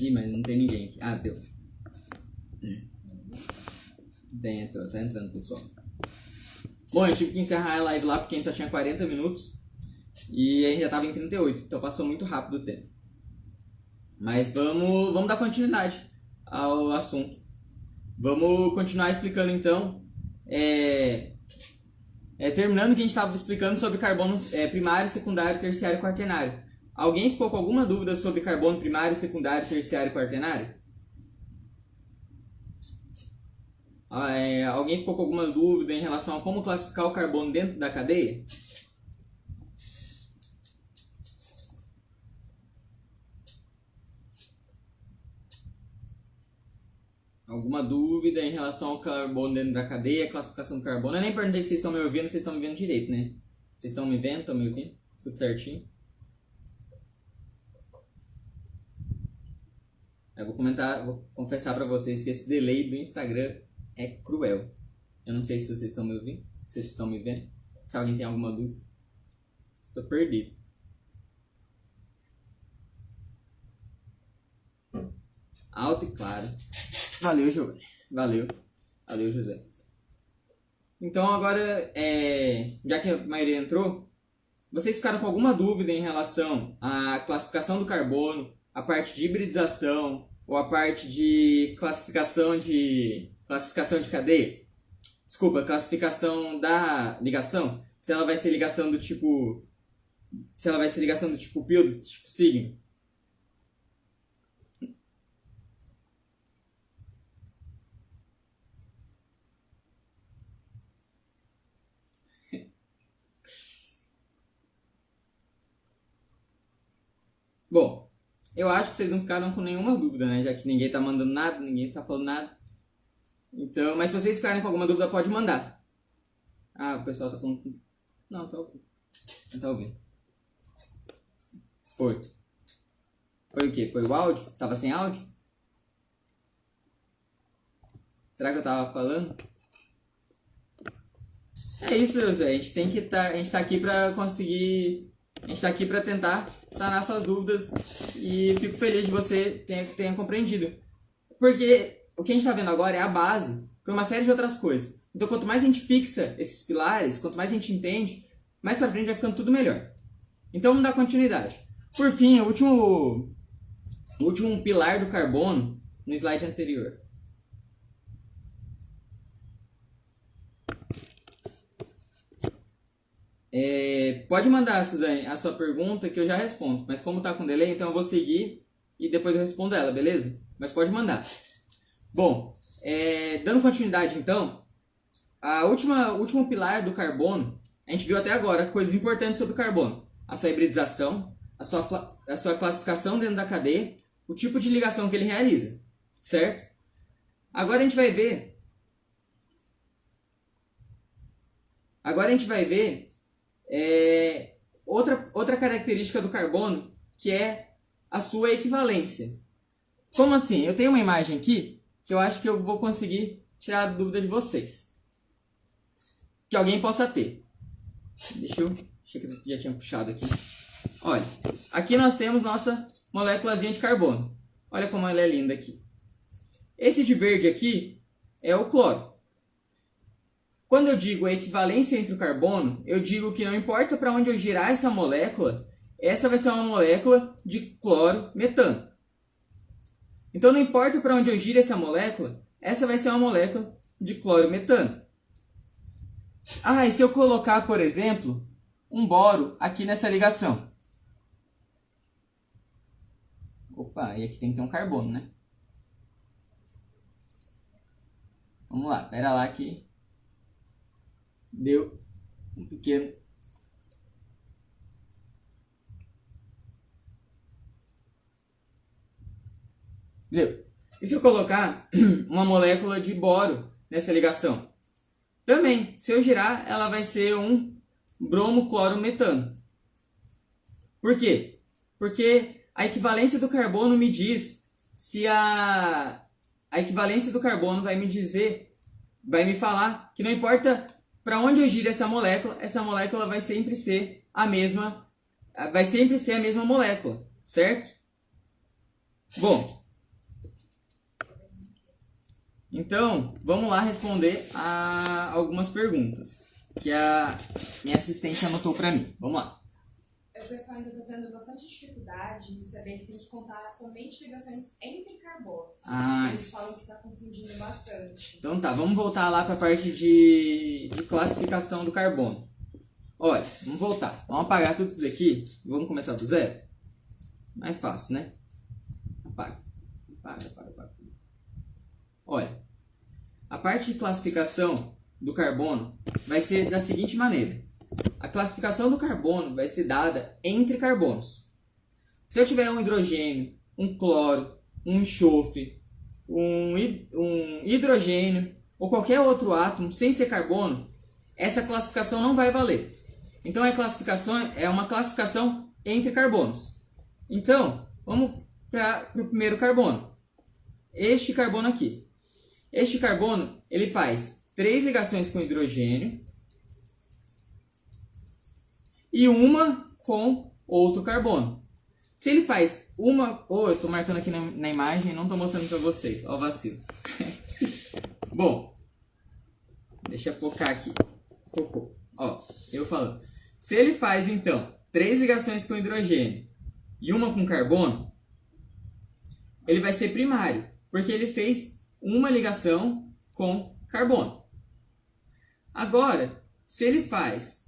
Ih, mas não tem ninguém aqui. Ah, deu. Tá entrando, pessoal. Bom, eu tive que encerrar a live lá porque a gente só tinha 40 minutos. E a gente já tava em 38, então passou muito rápido o tempo. Mas vamos dar continuidade ao assunto. Vamos continuar explicando então. Terminando o que a gente estava explicando sobre carbono primário, secundário, terciário e quaternário. Alguém ficou com alguma dúvida sobre carbono primário, secundário, terciário e quaternário? Alguém ficou com alguma dúvida em relação a como classificar o carbono dentro da cadeia? Alguma dúvida em relação ao carbono dentro da cadeia, classificação do carbono? Eu nem perguntei se vocês estão me ouvindo, vocês estão me vendo direito, né? Vocês estão me vendo, estão me ouvindo? Tudo certinho? Eu vou confessar pra vocês que esse delay do Instagram é cruel. Eu não sei se vocês estão me ouvindo, se vocês estão me vendo. Se alguém tem alguma dúvida. Tô perdido. Alto e claro. Valeu, Giovanni. Valeu, José. Então agora, já que a maioria entrou, vocês ficaram com alguma dúvida em relação à classificação do carbono, a parte de hibridização ou a parte de classificação de cadeia? Desculpa, classificação da ligação? Se ela vai ser ligação do tipo pio, do tipo signo? Bom, eu acho que vocês não ficaram com nenhuma dúvida, né? Já que ninguém tá mandando nada, ninguém tá falando nada. Então, mas se vocês ficarem com alguma dúvida, pode mandar. Ah, o pessoal tá falando... Não, tá ouvindo. Não tá ouvindo. Foi o quê? Foi o áudio? Tava sem áudio? Será que eu tava falando? É isso, José. A gente tá aqui pra conseguir... A gente tá aqui pra tentar sanar suas dúvidas e fico feliz de você tenha compreendido. Porque o que a gente tá vendo agora é a base para uma série de outras coisas. Então, quanto mais a gente fixa esses pilares, quanto mais a gente entende, mais pra frente vai ficando tudo melhor. Então, vamos dar continuidade. Por fim, o último pilar do carbono no slide anterior. Pode mandar, Suzane, a sua pergunta que eu já respondo. Mas como tá com delay, então eu vou seguir e depois eu respondo ela, beleza? Mas pode mandar. Bom, dando continuidade então, o último pilar do carbono, a gente viu até agora coisas importantes sobre o carbono. A sua hibridização, a sua classificação dentro da cadeia, o tipo de ligação que ele realiza, certo? Agora a gente vai ver outra característica do carbono, que é a sua equivalência. Como assim? Eu tenho uma imagem aqui que eu acho que eu vou conseguir tirar a dúvida de vocês. Que alguém possa ter. Deixa que eu já tinha puxado aqui. Olha, aqui nós temos nossa moléculazinha de carbono. Olha como ela é linda aqui. Esse de verde aqui é o cloro. Quando eu digo a equivalência entre o carbono, eu digo que não importa para onde eu girar essa molécula, essa vai ser uma molécula de cloro-metano. Então não importa para onde eu gire essa molécula, essa vai ser uma molécula de cloro-metano. E se eu colocar, por exemplo, um boro aqui nessa ligação? Opa, e aqui tem que ter um carbono, né? Vamos lá, pera lá que deu um pequeno... Deu. E se eu colocar uma molécula de boro nessa ligação? Também, se eu girar, ela vai ser um bromo-cloro-metano. Por quê? Porque a equivalência do carbono me diz se a equivalência do carbono vai me falar que não importa para onde eu gire essa molécula vai sempre ser a mesma molécula, certo? Bom, Então, vamos lá responder a algumas perguntas que a minha assistente anotou para mim. Vamos lá. O pessoal ainda está tendo bastante dificuldade em saber que tem que contar somente ligações entre carbono. Eles falam que está confundindo bastante. Então tá, vamos voltar lá para a parte de classificação do carbono. Olha, vamos voltar. Vamos apagar tudo isso daqui. Vamos começar do zero? Mais fácil, né? Apaga. Olha, a parte de classificação do carbono vai ser da seguinte maneira. A classificação do carbono vai ser dada entre carbonos. Se eu tiver um hidrogênio, um cloro, um enxofre, um hidrogênio ou qualquer outro átomo sem ser carbono, essa classificação não vai valer. Então é uma classificação entre carbonos. Então, vamos para o primeiro carbono. Este carbono aqui. Este carbono, ele faz 3 ligações com hidrogênio e uma com outro carbono. Se ele faz uma... eu estou marcando aqui na imagem e não estou mostrando para vocês. Ó o vacilo. Bom, deixa eu focar aqui. Focou. Ó, eu falando. Se ele faz, então, 3 ligações com hidrogênio e uma com carbono, ele vai ser primário, porque ele fez uma ligação com carbono. Agora, se ele faz...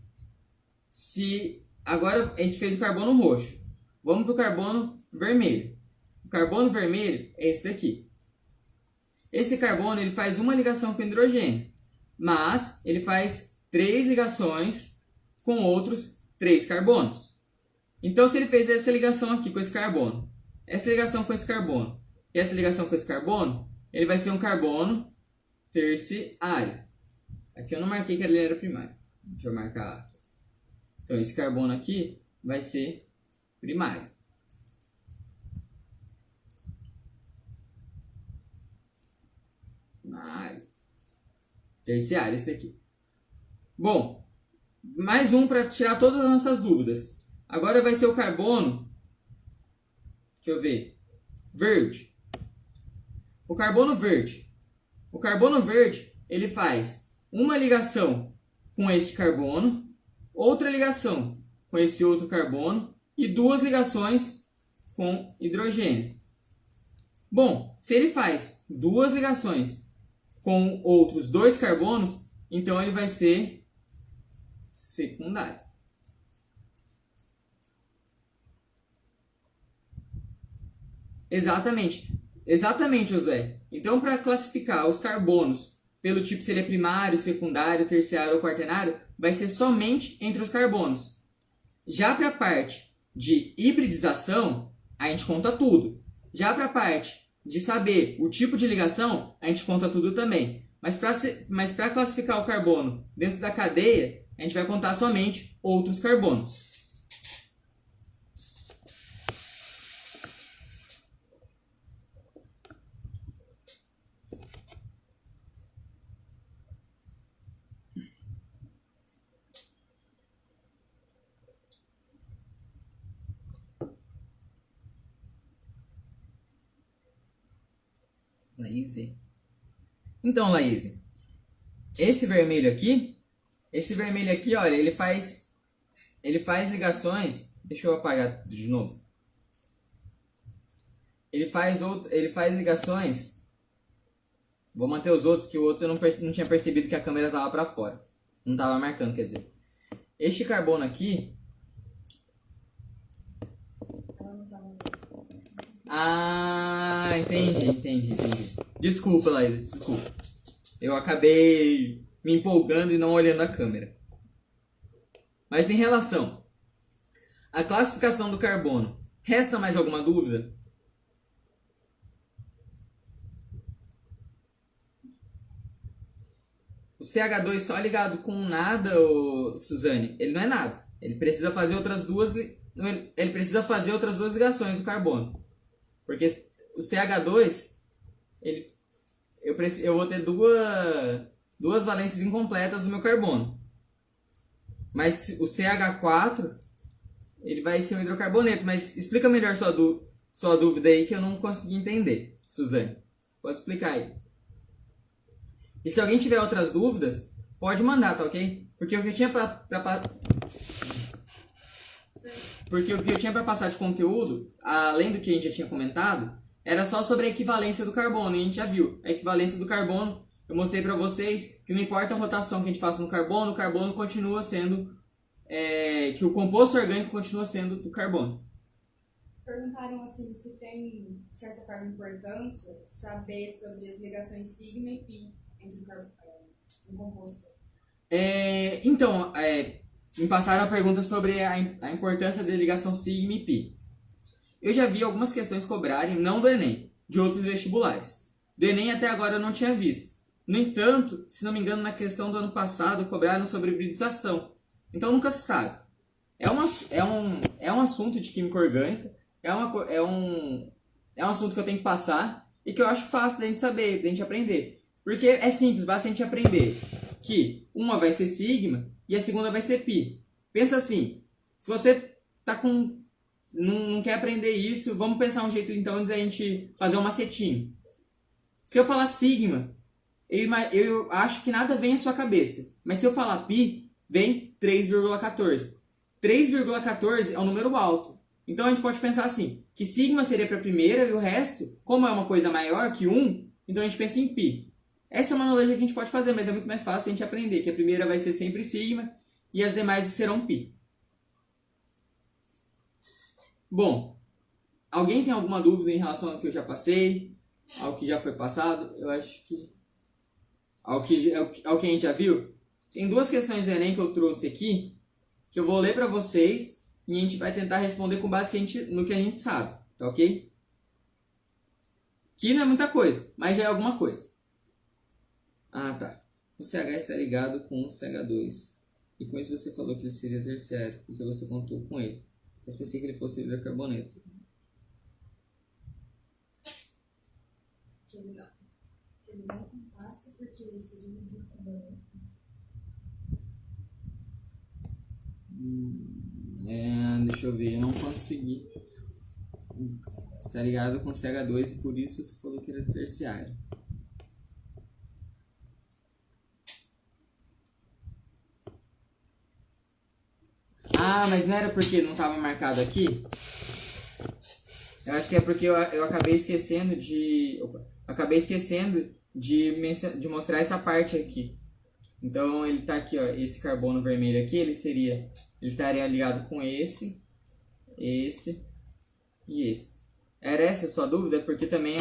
Agora a gente fez o carbono roxo. Vamos para o carbono vermelho. O carbono vermelho é esse daqui. Esse carbono ele faz uma ligação com hidrogênio, mas ele faz 3 ligações com outros 3 carbonos. Então, se ele fez essa ligação aqui com esse carbono, essa ligação com esse carbono e essa ligação com esse carbono, ele vai ser um carbono terciário. Aqui eu não marquei que ele era primário. Deixa eu marcar aqui. Então, esse carbono aqui vai ser primário. Terciário, esse aqui. Bom, mais um para tirar todas as nossas dúvidas. Agora vai ser o carbono, deixa eu ver, verde. O carbono verde. O carbono verde, ele faz uma ligação com este carbono, outra ligação com esse outro carbono e 2 ligações com hidrogênio. Bom, se ele faz 2 ligações com outros 2 carbonos, então ele vai ser secundário. Exatamente, José. Então, para classificar os carbonos pelo tipo se ele é primário, secundário, terciário ou quaternário, vai ser somente entre os carbonos. Já para a parte de hibridização, a gente conta tudo. Já para a parte de saber o tipo de ligação, a gente conta tudo também. Mas para classificar o carbono dentro da cadeia, a gente vai contar somente outros carbonos. Laís. Então, Laís, esse vermelho aqui, olha, ele faz ligações. Deixa eu apagar de novo. Ele faz ligações. Vou manter os outros, que o outro eu não tinha percebido que a câmera estava para fora. Não estava marcando, quer dizer. Este carbono aqui. Ah, entendi. Desculpa, Laís, desculpa. Eu acabei me empolgando e não olhando a câmera. Mas em relação à classificação do carbono, resta mais alguma dúvida? O CH2 só ligado com nada, Suzane, ele não é nada. Ele precisa fazer outras duas ligações do carbono. Porque o CH2, eu vou ter duas valências incompletas do meu carbono. Mas o CH4, ele vai ser um hidrocarboneto. Mas explica melhor sua dúvida aí que eu não consegui entender, Suzane. Pode explicar aí. E se alguém tiver outras dúvidas, pode mandar, tá ok? Porque o que eu tinha para passar de conteúdo, além do que a gente já tinha comentado, era só sobre a equivalência do carbono. E a gente já viu. A equivalência do carbono, eu mostrei para vocês que não importa a rotação que a gente faça no carbono, o carbono continua sendo... que o composto orgânico continua sendo do carbono. Perguntaram assim se tem, de certa forma, importância saber sobre as ligações sigma e pi entre o composto. Então, me passaram a pergunta sobre a importância da ligação sigma e pi. Eu já vi algumas questões cobrarem, não do Enem, de outros vestibulares. Do Enem até agora eu não tinha visto. No entanto, se não me engano, na questão do ano passado cobraram sobre hibridização. Então nunca se sabe. É um assunto de química orgânica, é um assunto que eu tenho que passar e que eu acho fácil da gente saber, da gente aprender. Porque é simples, basta a gente aprender que uma vai ser sigma e a segunda vai ser pi. Pensa assim, se você não quer aprender isso, vamos pensar um jeito então de a gente fazer um macetinho. Se eu falar sigma, eu acho que nada vem à sua cabeça. Mas se eu falar pi, vem 3,14. 3,14 é um número alto. Então a gente pode pensar assim, que sigma seria para a primeira e o resto, como é uma coisa maior que 1, então a gente pensa em pi. Essa é uma analogia que a gente pode fazer, mas é muito mais fácil a gente aprender, que a primeira vai ser sempre sigma e as demais serão pi. Bom, alguém tem alguma dúvida em relação ao que eu já passei, ao que já foi passado? Eu acho que... ao que a gente já viu? Tem duas questões do Enem que eu trouxe aqui, que eu vou ler para vocês e a gente vai tentar responder com base no que a gente sabe, tá ok? Que não é muita coisa, mas já é alguma coisa. Ah, tá. O CH está ligado com o CH2. E com isso você falou que ele seria terciário, porque você contou com ele. Eu pensei que ele fosse hidrocarboneto. Que ele não contasse porque ele seria hidrocarboneto. Deixa eu ver, eu não consegui. Está ligado com CH2 e por isso você falou que era terciário. Ah, mas não era porque não estava marcado aqui? Eu acho que é porque eu acabei esquecendo de... de mostrar essa parte aqui. Então ele tá aqui, ó, esse carbono vermelho aqui, ele estaria ligado com esse e esse. Era essa a sua dúvida? Porque também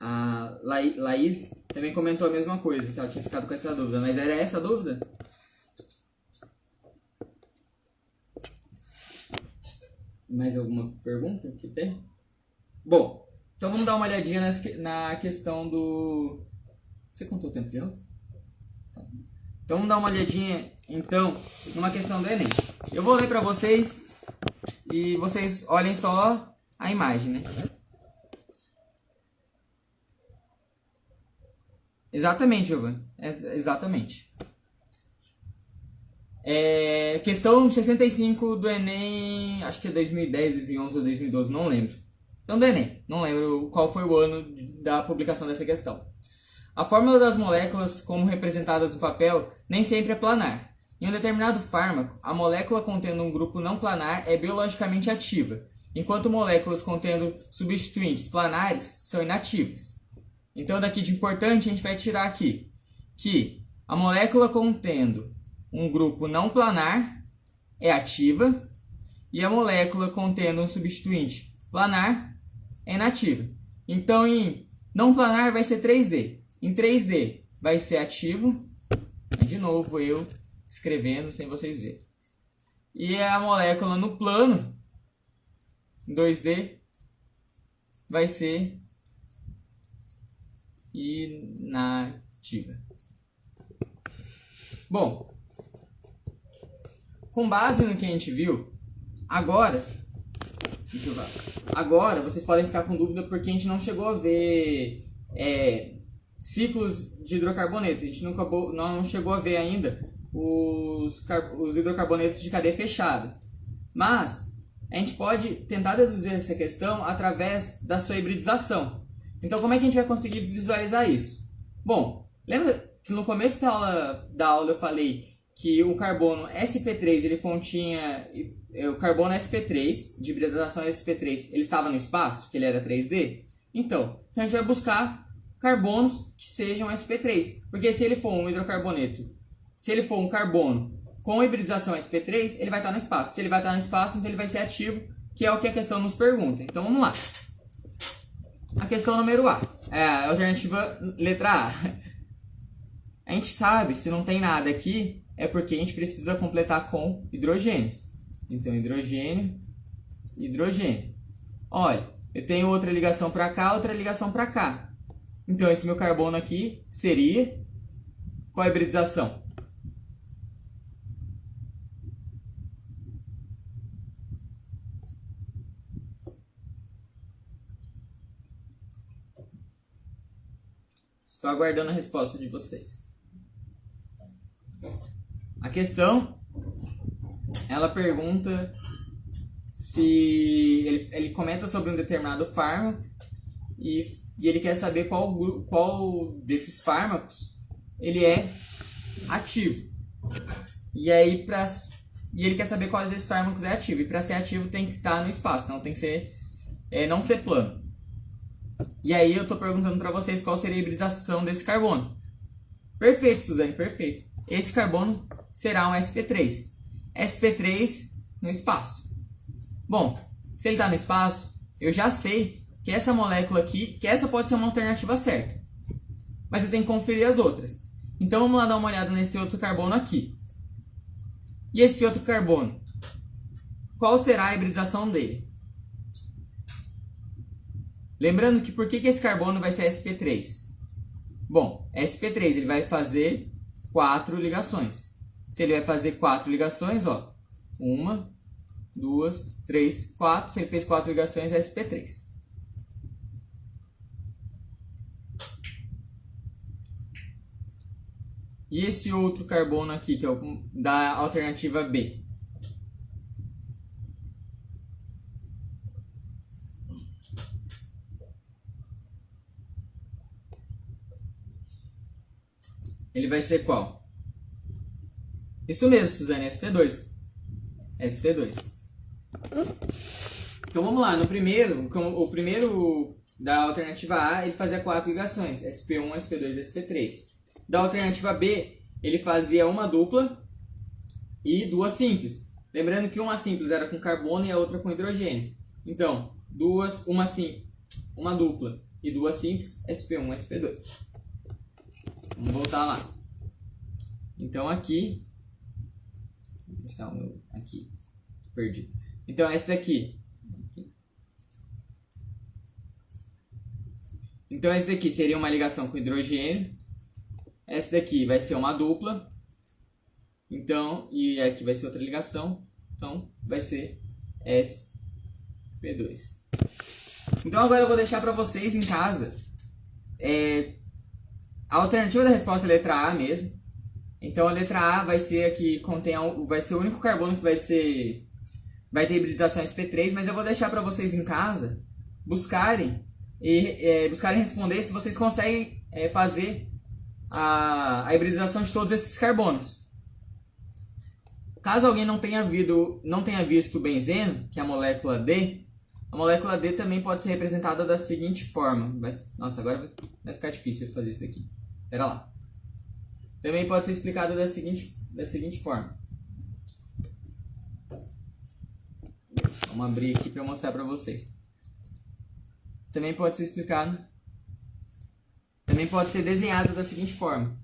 a Laís também comentou a mesma coisa, que ela tinha ficado com essa dúvida. Mas era essa a dúvida? Mais alguma pergunta que tem? Bom, então vamos dar uma olhadinha na questão do... Você contou o tempo de novo? Então vamos dar uma olhadinha, então, numa questão do Enem. Eu vou ler para vocês e vocês olhem só a imagem, né? Exatamente, Giovanni. Exatamente. Questão 65 do Enem, acho que é 2010, 2011 ou 2012, não lembro. Então do Enem, não lembro qual foi o ano da publicação dessa questão. A fórmula das moléculas, como representadas no papel, nem sempre é planar. Em um determinado fármaco, a molécula contendo um grupo não planar é biologicamente ativa, enquanto moléculas contendo substituintes planares são inativas. Então daqui de importante a gente vai tirar aqui que a molécula contendo um grupo não planar é ativa e a molécula contendo um substituinte planar é inativa. Então em não planar vai ser 3D. Em 3D vai ser ativo. De novo eu escrevendo sem vocês verem. E a molécula no plano, em 2D, vai ser inativa. Bom, com base no que a gente viu, agora vocês podem ficar com dúvida porque a gente não chegou a ver ciclos de hidrocarboneto. A gente não chegou a ver ainda os hidrocarbonetos de cadeia fechada. Mas a gente pode tentar deduzir essa questão através da sua hibridização. Então como é que a gente vai conseguir visualizar isso? Bom, lembra que no começo da aula eu falei que o carbono sp3 ele continha... O carbono sp3, de hibridação sp3, ele estava no espaço, que ele era 3D? Então a gente vai buscar carbonos que sejam sp3. Porque se ele for um hidrocarboneto, se ele for um carbono com hibridação sp3, ele vai estar no espaço. Se ele vai estar no espaço, então ele vai ser ativo, que é o que a questão nos pergunta. Então vamos lá. A questão número A. A alternativa letra A. A gente sabe, se não tem nada aqui, é porque a gente precisa completar com hidrogênios. Então, hidrogênio, hidrogênio. Olha, eu tenho outra ligação para cá, outra ligação para cá. Então, esse meu carbono aqui seria... Qual a hibridização? Estou aguardando a resposta de vocês. A questão, ela pergunta se... Ele comenta sobre um determinado fármaco e ele quer saber qual desses fármacos ele é ativo. E ele quer saber qual desses fármacos é ativo. E para ser ativo tem que estar no espaço, não tem que ser, não ser plano. E aí eu estou perguntando para vocês qual seria a hibridização desse carbono. Perfeito, Suzane, perfeito. Esse carbono será um sp3. sp3 no espaço. Bom, se ele está no espaço, eu já sei que essa molécula aqui, que essa pode ser uma alternativa certa. Mas eu tenho que conferir as outras. Então vamos lá dar uma olhada nesse outro carbono aqui. E esse outro carbono? Qual será a hibridização dele? Lembrando que por que esse carbono vai ser sp3? Bom, sp3 ele vai fazer 4 ligações. Se ele vai fazer 4 ligações, ó, 1, 2, 3, 4. Se ele fez 4 ligações, é sp3. E esse outro carbono aqui, que é o da alternativa B? Ele vai ser qual? Isso mesmo, Suzane, sp2. sp2. Então vamos lá, o primeiro da alternativa A, ele fazia 4 ligações, sp1, sp2, sp3. Da alternativa B, ele fazia uma dupla e 2 simples. Lembrando que uma simples era com carbono e a outra com hidrogênio. Então, uma dupla e 2 simples, sp1, sp2. Vamos voltar lá. Então aqui... Onde está o meu... Aqui. Perdi. Então essa daqui. Então essa daqui seria uma ligação com hidrogênio. Essa daqui vai ser uma dupla. Então, e aqui vai ser outra ligação. Então vai ser sp2. Então agora eu vou deixar para vocês em casa... A alternativa da resposta é a letra A mesmo. Então a letra A vai ser a que vai ser o único carbono que vai ter hibridização sp3, mas eu vou deixar para vocês em casa buscarem responder se vocês conseguem fazer a hibridização de todos esses carbonos. Caso alguém não tenha visto o benzeno, que é a molécula D, a molécula D também pode ser representada da seguinte forma. Nossa, agora vai ficar difícil fazer isso aqui. Espera lá. Também pode ser explicada da seguinte forma. Vamos abrir aqui para mostrar para vocês. Também pode ser explicado. Também pode ser desenhada da seguinte forma.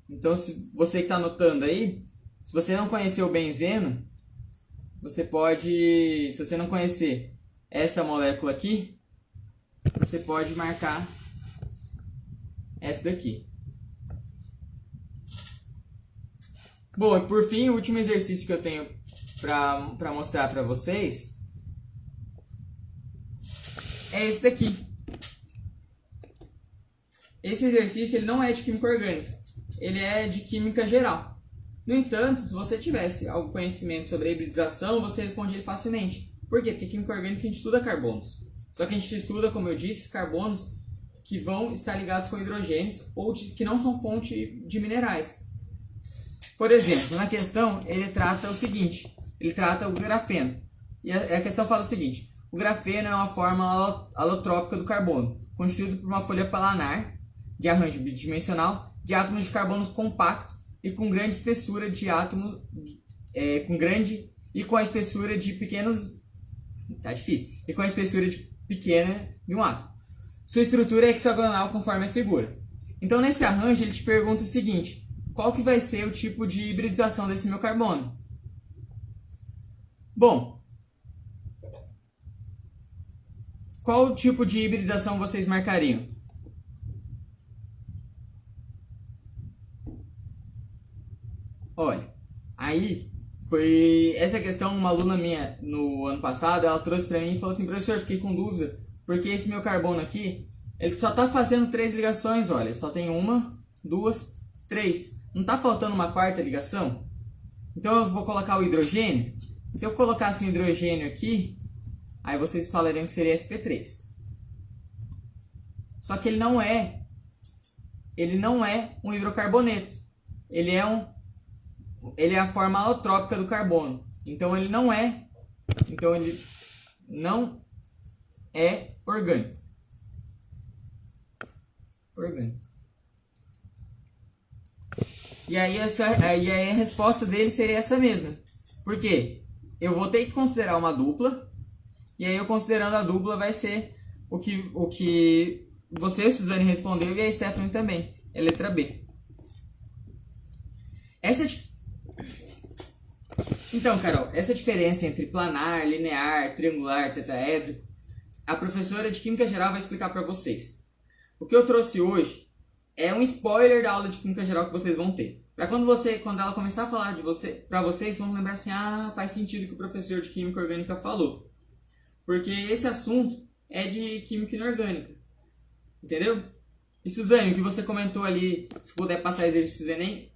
Então, se você que está anotando aí, se você não conhecer o benzeno, você pode, se você não conhecer essa molécula aqui, você pode marcar essa daqui. Bom, e por fim, o último exercício que eu tenho para mostrar para vocês é esse daqui. Esse exercício ele não é de química orgânica, ele é de química geral. No entanto, se você tivesse algum conhecimento sobre a hibridização, você responde ele facilmente. Por quê? Porque química orgânica a gente estuda carbonos. Só que a gente estuda, como eu disse, carbonos que vão estar ligados com hidrogênios ou que não são fonte de minerais. Por exemplo, na questão, ele trata o seguinte, ele trata o grafeno. E a questão fala o seguinte, o grafeno é uma forma alotrópica do carbono, constituído por uma folha planar, de arranjo bidimensional, de átomos de carbono compactos e com grande espessura de átomo, com a espessura de pequenos, tá difícil, e com a espessura pequena de um átomo. Sua estrutura é hexagonal conforme a figura. Então nesse arranjo ele te pergunta o seguinte, qual que vai ser o tipo de hibridização desse meu carbono? Bom, qual tipo de hibridização vocês marcariam? Olha, aí foi essa questão, uma aluna minha no ano passado, ela trouxe pra mim e falou assim, professor, fiquei com dúvida, porque esse meu carbono aqui, ele só tá fazendo 3 ligações, olha, só tem 1, 2, 3. Não tá faltando uma quarta ligação? Então eu vou colocar o hidrogênio. Se eu colocasse um hidrogênio aqui, aí vocês falariam que seria sp3. Só que ele não é um hidrocarboneto. Ele é a forma alotrópica do carbono. Então ele não é orgânico. E aí a resposta dele seria essa mesma. Por quê? Eu vou ter que considerar uma dupla. E aí eu considerando a dupla vai ser o que você, Suzane, respondeu e a Stephanie também. É letra B. Então, Carol, essa diferença entre planar, linear, triangular, tetraédrico, a professora de Química Geral vai explicar para vocês. O que eu trouxe hoje é um spoiler da aula de Química Geral que vocês vão ter. Para quando ela começar a falar para vocês, vão lembrar assim, faz sentido o que o professor de Química Orgânica falou. Porque esse assunto é de Química Inorgânica. Entendeu? E Suzane, o que você comentou ali, se puder passar exercícios do Enem,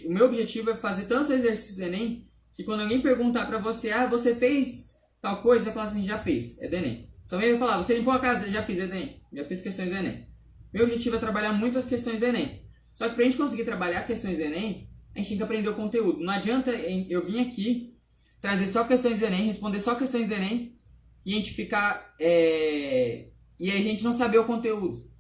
o meu objetivo é fazer tantos exercícios do Enem, que quando alguém perguntar para você, você fez tal coisa, vai falar assim, já fez, é do Enem. Só vai falar, você limpou a casa, já fiz, é do Enem, já fiz questões do Enem. Meu objetivo é trabalhar muito as questões do Enem. Só que pra gente conseguir trabalhar questões do Enem, a gente tem que aprender o conteúdo. Não adianta eu vir aqui, trazer só questões do Enem, responder só questões do Enem, e a gente ficar... e a gente não saber o conteúdo.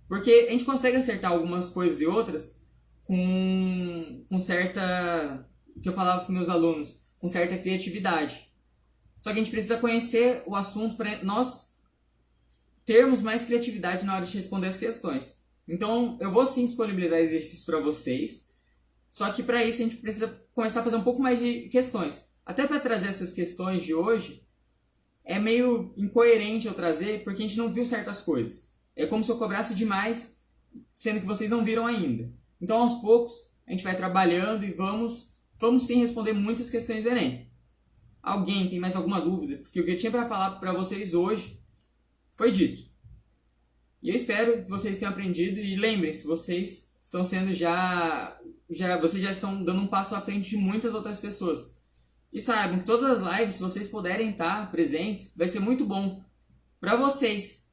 Porque a gente consegue acertar algumas coisas e outras com certa... que eu falava com meus alunos, com certa criatividade. Só que a gente precisa conhecer o assunto para nós termos mais criatividade na hora de responder as questões. Então, eu vou sim disponibilizar exercícios para vocês, só que para isso a gente precisa começar a fazer um pouco mais de questões. Até para trazer essas questões de hoje, é meio incoerente eu trazer, porque a gente não viu certas coisas. É como se eu cobrasse demais, sendo que vocês não viram ainda. Então, aos poucos, a gente vai trabalhando e vamos sim responder muitas questões do Enem. Alguém tem mais alguma dúvida? Porque o que eu tinha para falar para vocês hoje foi dito. E eu espero que vocês tenham aprendido. E lembrem-se, vocês estão sendo vocês já estão dando um passo à frente de muitas outras pessoas. E saibam que todas as lives, se vocês puderem estar presentes, vai ser muito bom para vocês.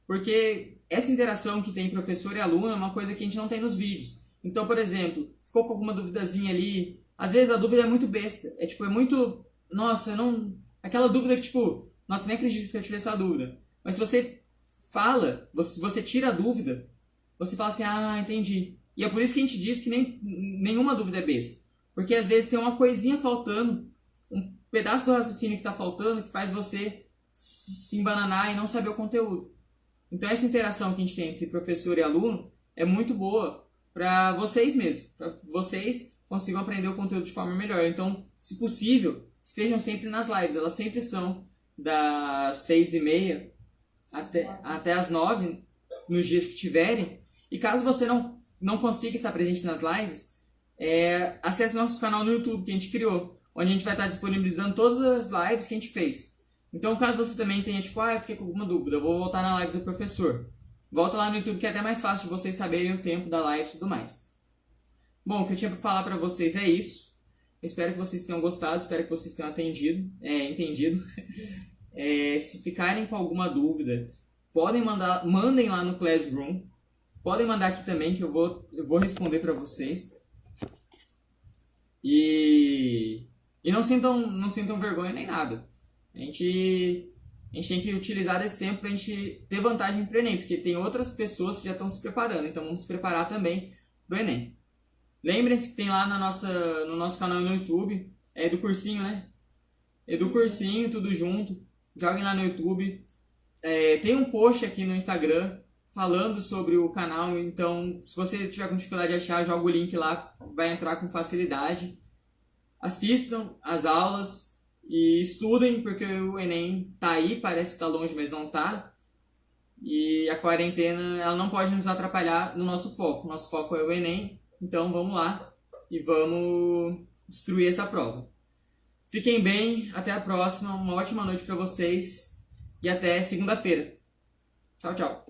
Porque essa interação que tem professor e aluno é uma coisa que a gente não tem nos vídeos. Então, por exemplo, ficou com alguma duvidazinha ali. Às vezes a dúvida é muito besta. É muito... Nossa, aquela dúvida que nossa, nem acredito que eu tive essa dúvida. Mas se você fala, se você tira a dúvida, você fala assim, entendi. E é por isso que a gente diz que nenhuma dúvida é besta. Porque às vezes tem uma coisinha faltando, um pedaço do raciocínio que está faltando, que faz você se embananar e não saber o conteúdo. Então essa interação que a gente tem entre professor e aluno é muito boa para vocês mesmos, para vocês consigam aprender o conteúdo de forma melhor. Então, se possível, estejam sempre nas lives. Elas sempre são das 6h30 até as 9, nos dias que tiverem. E caso você não consiga estar presente nas lives, acesse nosso canal no YouTube que a gente criou, onde a gente vai estar disponibilizando todas as lives que a gente fez. Então, caso você também tenha, eu fiquei com alguma dúvida, eu vou voltar na live do professor. Volta lá no YouTube que é até mais fácil de vocês saberem o tempo da live e tudo mais. Bom, o que eu tinha para falar para vocês é isso. Eu espero que vocês tenham gostado, espero que vocês tenham entendido. Se ficarem com alguma dúvida, mandem lá no Classroom. Podem mandar aqui também que eu vou responder para vocês. E não sintam vergonha nem nada. A gente tem que utilizar desse tempo pra gente ter vantagem pro Enem, porque tem outras pessoas que já estão se preparando, então vamos se preparar também pro Enem. Lembrem-se que tem lá no nosso canal no YouTube, é do cursinho, né? É do cursinho, tudo junto. Joguem lá no YouTube. Tem um post aqui no Instagram falando sobre o canal, então se você tiver com dificuldade de achar, joga o link lá, vai entrar com facilidade. Assistam as aulas e estudem, porque o Enem tá aí, parece que tá longe, mas não tá. E a quarentena, ela não pode nos atrapalhar no nosso foco. Nosso foco é o Enem, então vamos lá e vamos destruir essa prova. Fiquem bem, até a próxima, uma ótima noite para vocês e até segunda-feira. Tchau, tchau.